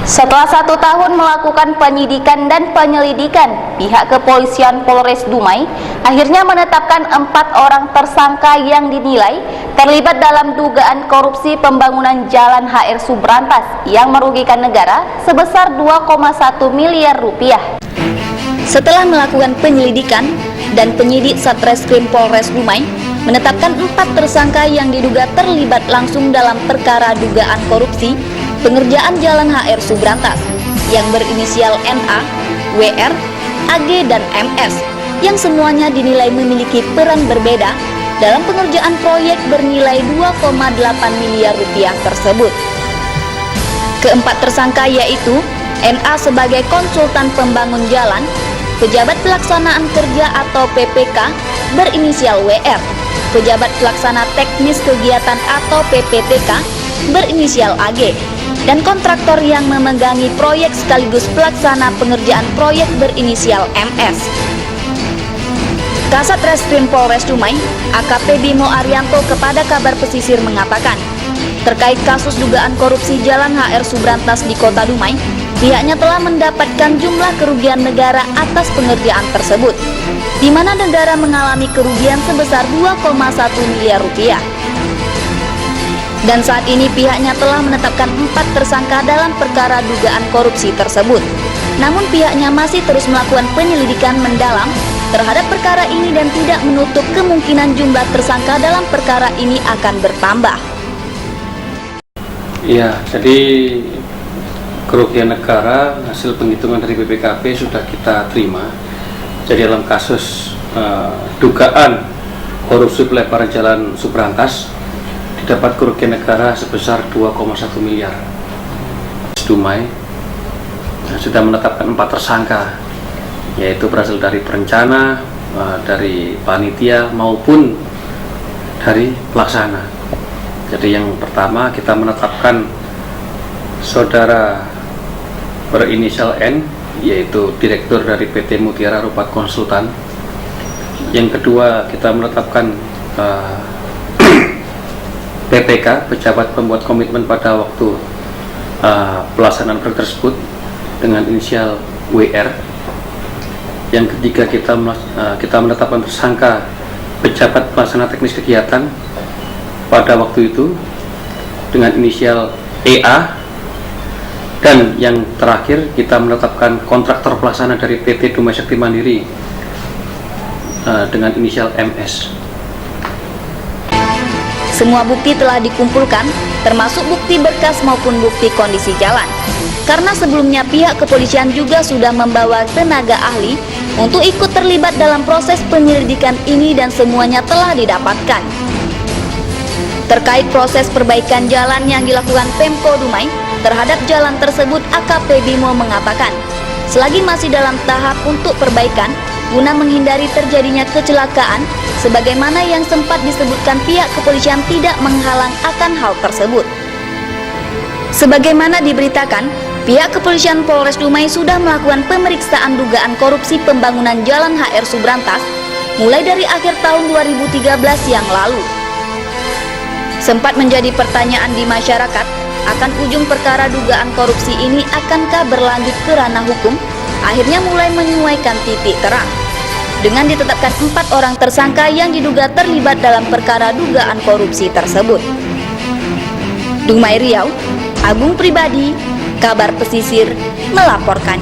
Setelah 1 tahun melakukan penyidikan dan penyelidikan, pihak kepolisian Polres Dumai akhirnya menetapkan 4 orang tersangka yang dinilai terlibat dalam dugaan korupsi pembangunan Jalan HR Subrantas yang merugikan negara sebesar 2,1 miliar rupiah. Setelah melakukan penyelidikan dan penyidik Satreskrim Polres Dumai menetapkan 4 tersangka yang diduga terlibat langsung dalam perkara dugaan korupsi pengerjaan Jalan HR Subrantas yang berinisial NA, WR, AG, dan MS yang semuanya dinilai memiliki peran berbeda dalam pengerjaan proyek bernilai 2,8 miliar rupiah tersebut. Keempat tersangka yaitu NA sebagai konsultan pembangun jalan, pejabat pelaksanaan kerja atau PPK berinisial WR, pejabat pelaksana teknis kegiatan atau PPTK berinisial AG, dan kontraktor yang memegangi proyek sekaligus pelaksana pengerjaan proyek berinisial MS. Kasat Reskrim Polres Dumai, AKP Bimo Arianto kepada Kabar Pesisir mengatakan, terkait kasus dugaan korupsi Jalan HR Subrantas di Kota Dumai, pihaknya telah mendapatkan jumlah kerugian negara atas pengerjaan tersebut, di mana negara mengalami kerugian sebesar 2,1 miliar rupiah. Dan saat ini pihaknya telah menetapkan 4 tersangka dalam perkara dugaan korupsi tersebut. Namun pihaknya masih terus melakukan penyelidikan mendalam terhadap perkara ini dan tidak menutup kemungkinan jumlah tersangka dalam perkara ini akan bertambah. Iya, jadi kerugian negara hasil penghitungan dari BPKP sudah kita terima. Jadi dalam kasus dugaan korupsi pelebaran Jalan Subrantas dapat kerugian negara sebesar 2,1 miliar. Dumai sudah menetapkan 4 tersangka, yaitu berasal dari perencana, dari panitia maupun dari pelaksana. Jadi yang pertama kita menetapkan saudara berinisial N, yaitu direktur dari PT Mutiara Rupa Konsultan. Yang kedua kita menetapkan PPK, pejabat pembuat komitmen pada waktu pelaksanaan proyek tersebut dengan inisial WR. Yang ketiga kita menetapkan tersangka pejabat pelaksana teknis kegiatan pada waktu itu dengan inisial EA. Dan yang terakhir kita menetapkan kontraktor pelaksana dari PT Dumai Sekti Mandiri dengan inisial MS. Semua bukti telah dikumpulkan, termasuk bukti berkas maupun bukti kondisi jalan. Karena sebelumnya pihak kepolisian juga sudah membawa tenaga ahli untuk ikut terlibat dalam proses penyelidikan ini dan semuanya telah didapatkan. Terkait proses perbaikan jalan yang dilakukan Pemko Dumai terhadap jalan tersebut, AKP Bimo mengatakan, selagi masih dalam tahap untuk perbaikan, guna menghindari terjadinya kecelakaan, sebagaimana yang sempat disebutkan pihak kepolisian tidak menghalang akan hal tersebut. Sebagaimana diberitakan, pihak kepolisian Polres Dumai sudah melakukan pemeriksaan dugaan korupsi pembangunan Jalan HR Subrantas mulai dari akhir tahun 2013 yang lalu. Sempat menjadi pertanyaan di masyarakat, akan ujung perkara dugaan korupsi ini akankah berlanjut ke ranah hukum? Akhirnya mulai menuaikan titik terang dengan ditetapkan 4 orang tersangka yang diduga terlibat dalam perkara dugaan korupsi tersebut. Dumai Riau, Agung Pribadi, Kabar Pesisir melaporkan.